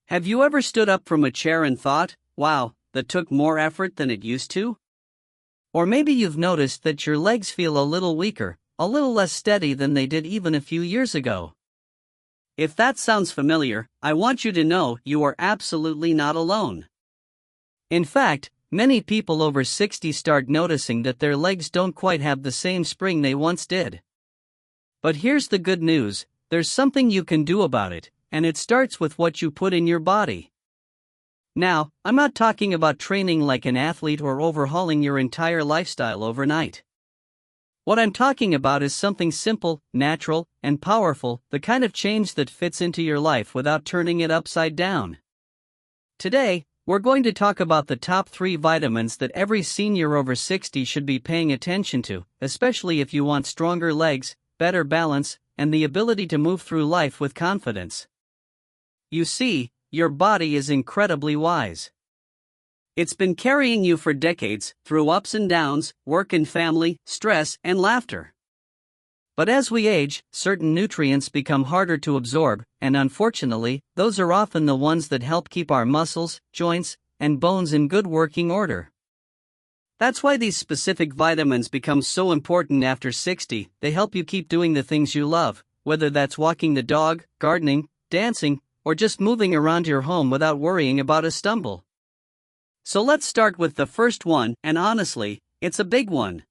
Have you ever stood up from a chair and thought, wow, that took more effort than it used to? Or maybe you've noticed that your legs feel a little weaker, a little less steady than they did even a few years ago. If that sounds familiar, I want you to know you are absolutely not alone. In fact, many people over 60 start noticing that their legs don't quite have the same spring they once did. But here's the good news, there's something you can do about it, and it starts with what you put in your body. Now, I'm not talking about training like an athlete or overhauling your entire lifestyle overnight. What I'm talking about is something simple, natural, and powerful, the kind of change that fits into your life without turning it upside down. Today, we're going to talk about the top 3 vitamins that every senior over 60 should be paying attention to, especially if you want stronger legs, better balance, and the ability to move through life with confidence. You see, your body is incredibly wise. It's been carrying you for decades, through ups and downs, work and family, stress and laughter. But as we age, certain nutrients become harder to absorb, and unfortunately, those are often the ones that help keep our muscles, joints, and bones in good working order. That's why these specific vitamins become so important after 60. They help you keep doing the things you love, whether that's walking the dog, gardening, dancing, or just moving around your home without worrying about a stumble. So let's start with the first one, and honestly, it's a big one.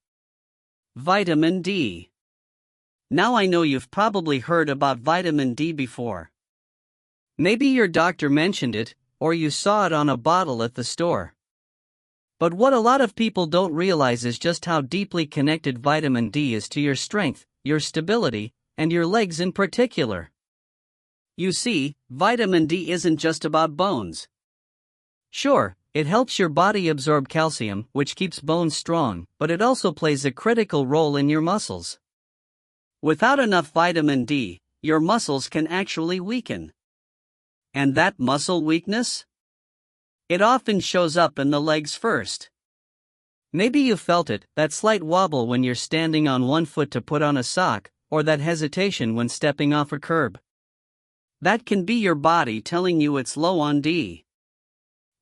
Vitamin D. Now I know you've probably heard about vitamin D before. Maybe your doctor mentioned it, or you saw it on a bottle at the store. But what a lot of people don't realize is just how deeply connected vitamin D is to your strength, your stability, and your legs in particular. You see, vitamin D isn't just about bones. Sure, it helps your body absorb calcium, which keeps bones strong, but it also plays a critical role in your muscles. Without enough vitamin D, your muscles can actually weaken. And that muscle weakness? It often shows up in the legs first. Maybe you felt it, that slight wobble when you're standing on one foot to put on a sock, or that hesitation when stepping off a curb. That can be your body telling you it's low on D.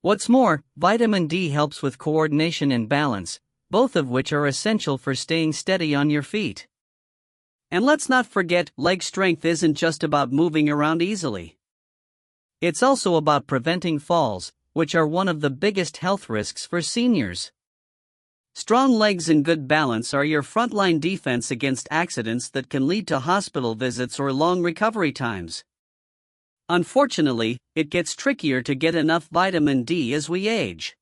What's more, vitamin D helps with coordination and balance, both of which are essential for staying steady on your feet. And let's not forget, leg strength isn't just about moving around easily. It's also about preventing falls, which are one of the biggest health risks for seniors. Strong legs and good balance are your frontline defense against accidents that can lead to hospital visits or long recovery times. Unfortunately, it gets trickier to get enough vitamin D as we age.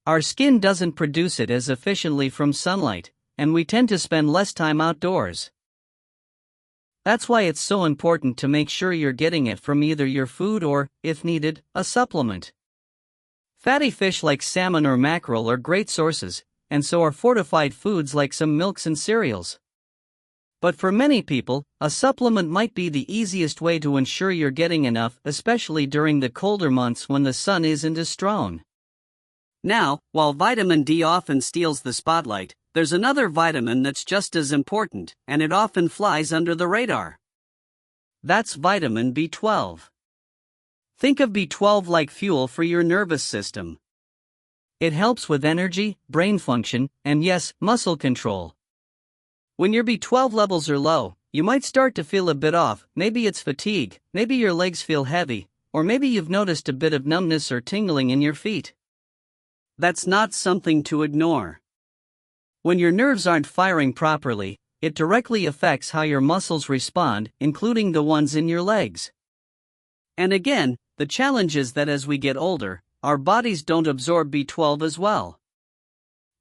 Our skin doesn't produce it as efficiently from sunlight, and we tend to spend less time outdoors. That's why it's so important to make sure you're getting it from either your food or, if needed, a supplement. Fatty fish like salmon or mackerel are great sources, and so are fortified foods like some milks and cereals. But for many people, a supplement might be the easiest way to ensure you're getting enough, especially during the colder months when the sun isn't as strong. Now, while vitamin D often steals the spotlight, there's another vitamin that's just as important, and it often flies under the radar. That's vitamin B12. Think of B12 like fuel for your nervous system. It helps with energy, brain function, and yes, muscle control. When your B12 levels are low, you might start to feel a bit off. Maybe it's fatigue, maybe your legs feel heavy, or maybe you've noticed a bit of numbness or tingling in your feet. That's not something to ignore. When your nerves aren't firing properly, it directly affects how your muscles respond, including the ones in your legs. And again, the challenge is that as we get older, our bodies don't absorb B12 as well.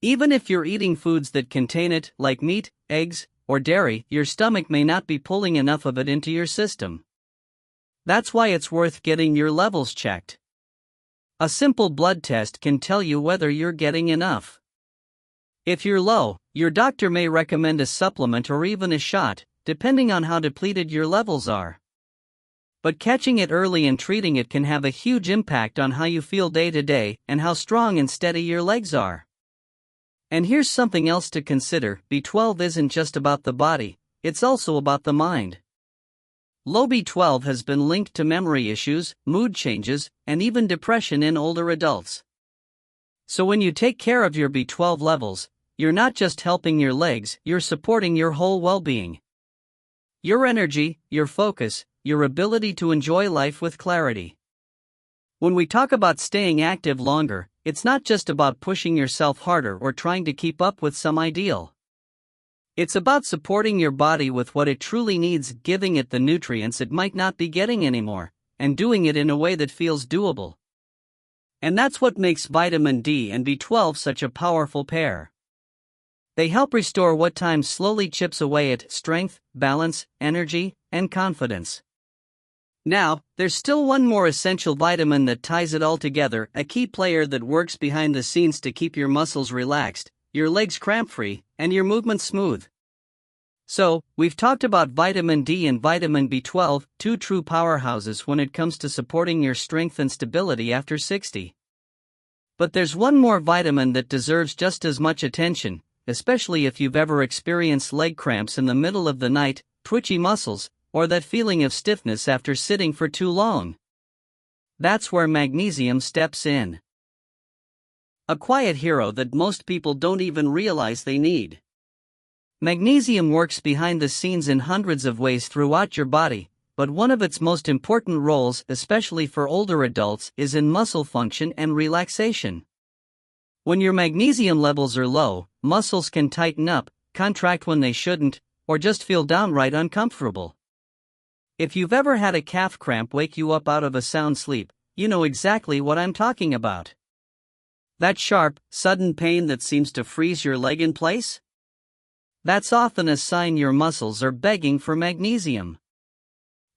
Even if you're eating foods that contain it, like meat, eggs, or dairy, your stomach may not be pulling enough of it into your system. That's why it's worth getting your levels checked. A simple blood test can tell you whether you're getting enough. If you're low, your doctor may recommend a supplement or even a shot, depending on how depleted your levels are. But catching it early and treating it can have a huge impact on how you feel day to day and how strong and steady your legs are. And here's something else to consider, B12 isn't just about the body, it's also about the mind. Low B12 has been linked to memory issues, mood changes, and even depression in older adults. So when you take care of your B12 levels, you're not just helping your legs, you're supporting your whole well-being. Your energy, your focus, your ability to enjoy life with clarity. When we talk about staying active longer, it's not just about pushing yourself harder or trying to keep up with some ideal. It's about supporting your body with what it truly needs, giving it the nutrients it might not be getting anymore, and doing it in a way that feels doable. And that's what makes vitamin D and B12 such a powerful pair. They help restore what time slowly chips away at strength, balance, energy, and confidence. Now, there's still one more essential vitamin that ties it all together, a key player that works behind the scenes to keep your muscles relaxed, your legs cramp-free, and your movements smooth. So, we've talked about vitamin D and vitamin B12, two true powerhouses when it comes to supporting your strength and stability after 60. But there's one more vitamin that deserves just as much attention, especially if you've ever experienced leg cramps in the middle of the night, twitchy muscles, or that feeling of stiffness after sitting for too long. That's where magnesium steps in. A quiet hero that most people don't even realize they need. Magnesium works behind the scenes in hundreds of ways throughout your body, but one of its most important roles, especially for older adults, is in muscle function and relaxation. When your magnesium levels are low, muscles can tighten up, contract when they shouldn't, or just feel downright uncomfortable. If you've ever had a calf cramp wake you up out of a sound sleep, you know exactly what I'm talking about. That sharp, sudden pain that seems to freeze your leg in place? That's often a sign your muscles are begging for magnesium.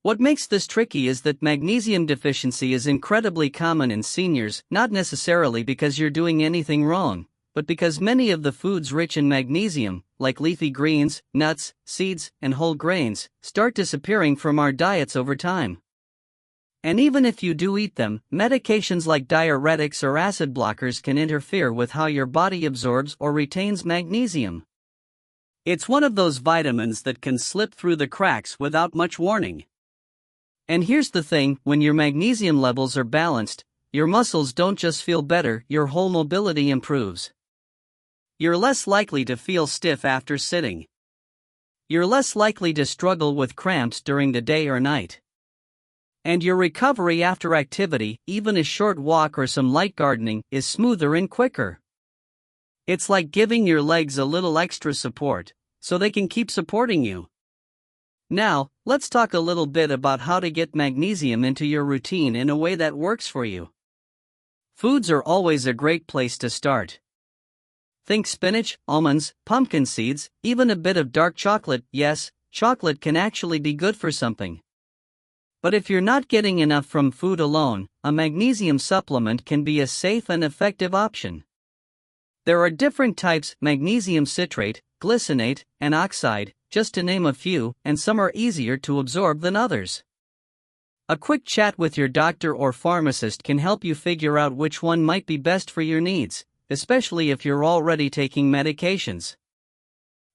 What makes this tricky is that magnesium deficiency is incredibly common in seniors, not necessarily because you're doing anything wrong, but because many of the foods rich in magnesium, like leafy greens, nuts, seeds, and whole grains, start disappearing from our diets over time. And even if you do eat them, medications like diuretics or acid blockers can interfere with how your body absorbs or retains magnesium. It's one of those vitamins that can slip through the cracks without much warning. And here's the thing, when your magnesium levels are balanced, your muscles don't just feel better, your whole mobility improves. You're less likely to feel stiff after sitting. You're less likely to struggle with cramps during the day or night. And your recovery after activity, even a short walk or some light gardening, is smoother and quicker. It's like giving your legs a little extra support, so they can keep supporting you. Now, let's talk a little bit about how to get magnesium into your routine in a way that works for you. Foods are always a great place to start. Think spinach, almonds, pumpkin seeds, even a bit of dark chocolate. Yes, chocolate can actually be good for something. But if you're not getting enough from food alone, a magnesium supplement can be a safe and effective option. There are different types: magnesium citrate, glycinate, and oxide, just to name a few, and some are easier to absorb than others. A quick chat with your doctor or pharmacist can help you figure out which one might be best for your needs, especially if you're already taking medications.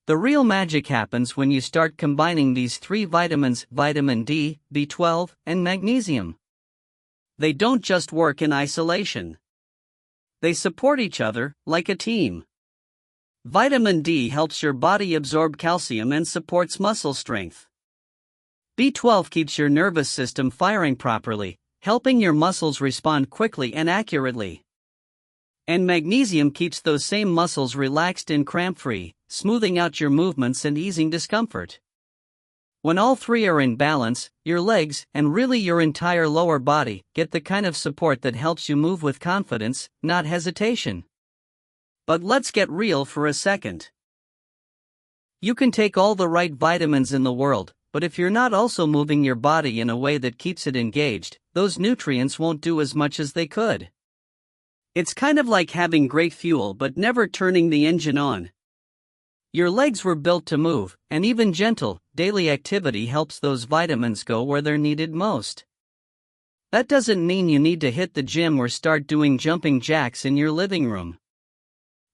The real magic happens when you start combining these three vitamins: vitamin D, B12, and magnesium. They don't just work in isolation. They support each other, like a team. Vitamin D helps your body absorb calcium and supports muscle strength. B12 keeps your nervous system firing properly, helping your muscles respond quickly and accurately. And magnesium keeps those same muscles relaxed and cramp-free, smoothing out your movements and easing discomfort. When all three are in balance, your legs, and really your entire lower body, get the kind of support that helps you move with confidence, not hesitation. But let's get real for a second. You can take all the right vitamins in the world, but if you're not also moving your body in a way that keeps it engaged, those nutrients won't do as much as they could. It's kind of like having great fuel but never turning the engine on. Your legs were built to move, and even gentle, daily activity helps those vitamins go where they're needed most. That doesn't mean you need to hit the gym or start doing jumping jacks in your living room.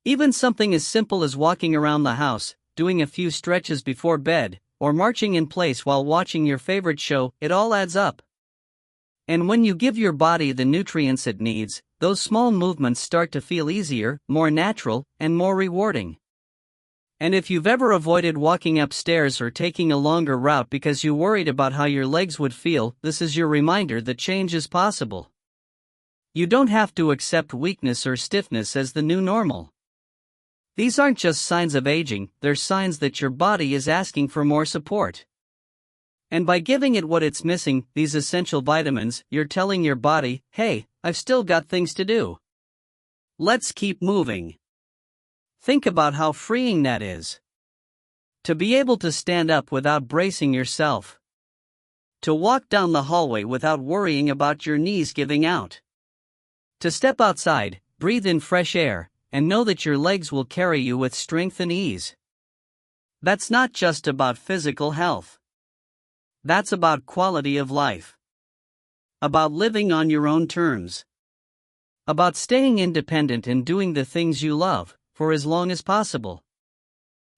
Even something as simple as walking around the house, doing a few stretches before bed, or marching in place while watching your favorite show, it all adds up. And when you give your body the nutrients it needs, those small movements start to feel easier, more natural, and more rewarding. And if you've ever avoided walking upstairs or taking a longer route because you worried about how your legs would feel, this is your reminder that change is possible. You don't have to accept weakness or stiffness as the new normal. These aren't just signs of aging, they're signs that your body is asking for more support. And by giving it what it's missing, these essential vitamins, you're telling your body, hey, I've still got things to do. Let's keep moving. Think about how freeing that is. To be able to stand up without bracing yourself. To walk down the hallway without worrying about your knees giving out. To step outside, breathe in fresh air, and know that your legs will carry you with strength and ease. That's not just about physical health. That's about quality of life. About living on your own terms. About staying independent and doing the things you love, for as long as possible.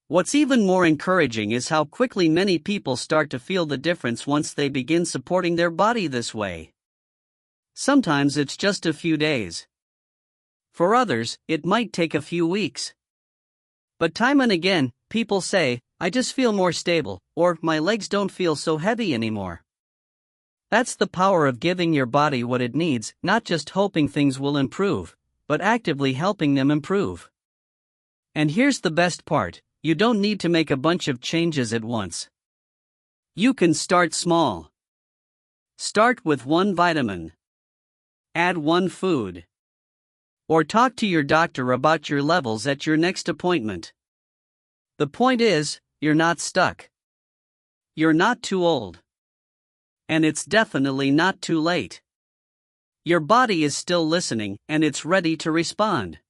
What's even more encouraging is how quickly many people start to feel the difference once they begin supporting their body this way. Sometimes it's just a few days. For others, it might take a few weeks. But time and again, people say, I just feel more stable, or my legs don't feel so heavy anymore. That's the power of giving your body what it needs, not just hoping things will improve, but actively helping them improve. And here's the best part, you don't need to make a bunch of changes at once. You can start small. Start with one vitamin. Add one food. Or talk to your doctor about your levels at your next appointment. The point is, you're not stuck. You're not too old. And it's definitely not too late. Your body is still listening, and it's ready to respond.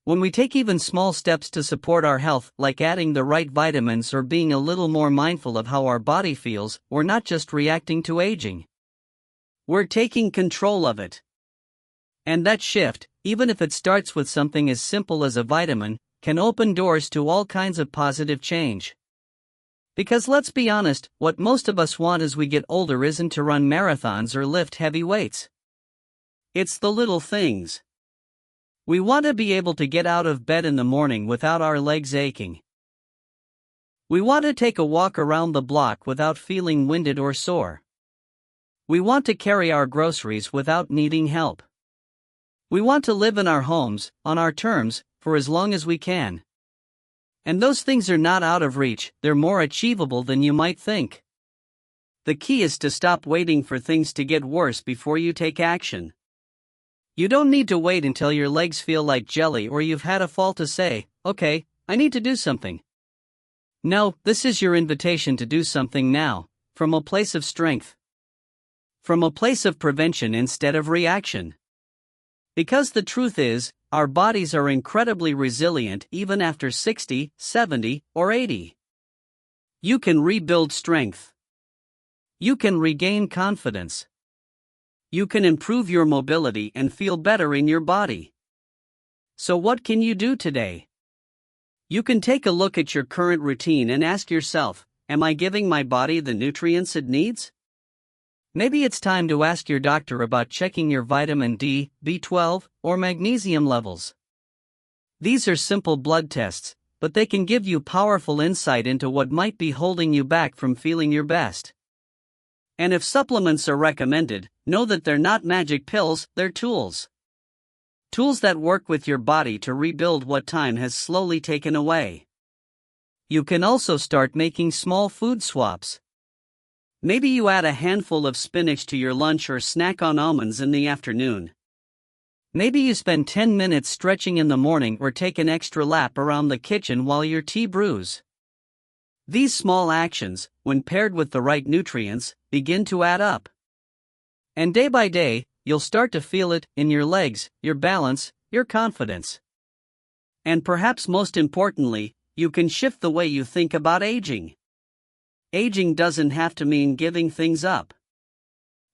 When we take even small steps to support our health, like adding the right vitamins or being a little more mindful of how our body feels, we're not just reacting to aging. We're taking control of it. And that shift, even if it starts with something as simple as a vitamin, can open doors to all kinds of positive change. Because let's be honest, what most of us want as we get older isn't to run marathons or lift heavy weights. It's the little things. We want to be able to get out of bed in the morning without our legs aching. We want to take a walk around the block without feeling winded or sore. We want to carry our groceries without needing help. We want to live in our homes, on our terms, for as long as we can. And those things are not out of reach, they're more achievable than you might think. The key is to stop waiting for things to get worse before you take action. You don't need to wait until your legs feel like jelly or you've had a fall to say, okay, I need to do something. No, this is your invitation to do something now, from a place of strength. From a place of prevention instead of reaction. Because the truth is, our bodies are incredibly resilient even after 60, 70, or 80. You can rebuild strength. You can regain confidence. You can improve your mobility and feel better in your body. So what can you do today? You can take a look at your current routine and ask yourself, am I giving my body the nutrients it needs? Maybe it's time to ask your doctor about checking your vitamin D, B12, or magnesium levels. These are simple blood tests, but they can give you powerful insight into what might be holding you back from feeling your best. And if supplements are recommended, know that they're not magic pills, they're tools. Tools that work with your body to rebuild what time has slowly taken away. You can also start making small food swaps. Maybe you add a handful of spinach to your lunch or snack on almonds in the afternoon. Maybe you spend 10 minutes stretching in the morning or take an extra lap around the kitchen while your tea brews. These small actions, when paired with the right nutrients, begin to add up. And day by day, you'll start to feel it in your legs, your balance, your confidence. And perhaps most importantly, you can shift the way you think about aging. Aging doesn't have to mean giving things up.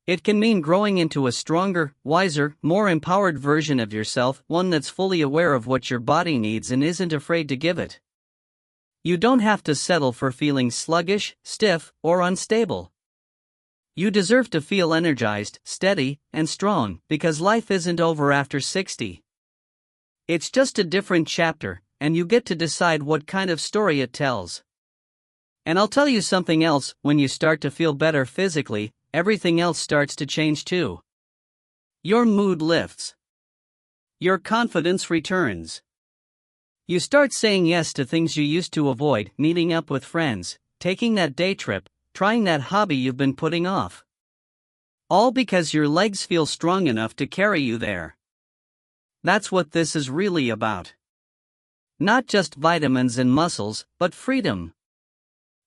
It can mean growing into a stronger, wiser, more empowered version of yourself, one that's fully aware of what your body needs and isn't afraid to give it. You don't have to settle for feeling sluggish, stiff, or unstable. You deserve to feel energized, steady, and strong, because life isn't over after 60. It's just a different chapter, and you get to decide what kind of story it tells. And I'll tell you something else: when you start to feel better physically, everything else starts to change too. Your mood lifts. Your confidence returns. You start saying yes to things you used to avoid: meeting up with friends, taking that day trip, trying that hobby you've been putting off. All because your legs feel strong enough to carry you there. That's what this is really about. Not just vitamins and muscles, but freedom.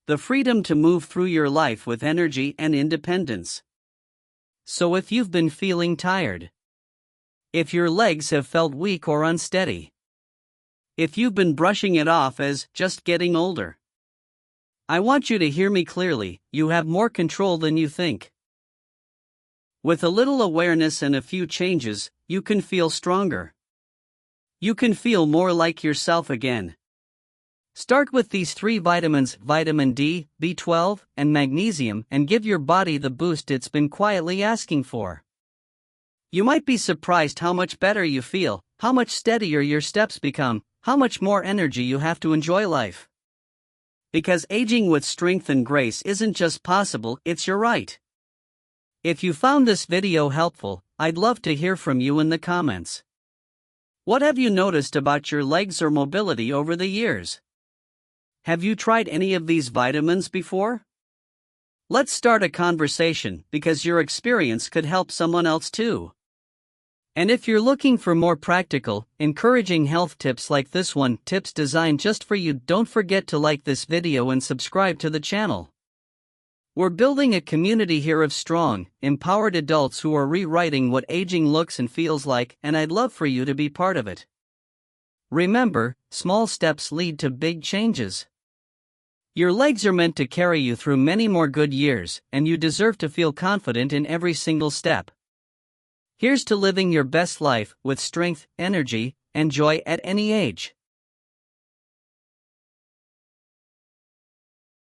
The freedom to move through your life with energy and independence. So if you've been feeling tired, if your legs have felt weak or unsteady, if you've been brushing it off as just getting older, I want you to hear me clearly: you have more control than you think. With a little awareness and a few changes, you can feel stronger. You can feel more like yourself again. Start with these 3 vitamins: vitamin D, B12, and magnesium, and give your body the boost it's been quietly asking for. You might be surprised how much better you feel, how much steadier your steps become, how much more energy you have to enjoy life. Because aging with strength and grace isn't just possible, it's your right. If you found this video helpful, I'd love to hear from you in the comments. What have you noticed about your legs or mobility over the years? Have you tried any of these vitamins before? Let's start a conversation, because your experience could help someone else too. And if you're looking for more practical, encouraging health tips like this one, tips designed just for you, don't forget to like this video and subscribe to the channel. We're building a community here of strong, empowered adults who are rewriting what aging looks and feels like, and I'd love for you to be part of it. Remember, small steps lead to big changes. Your legs are meant to carry you through many more good years, and you deserve to feel confident in every single step. Here's to living your best life with strength, energy, and joy at any age.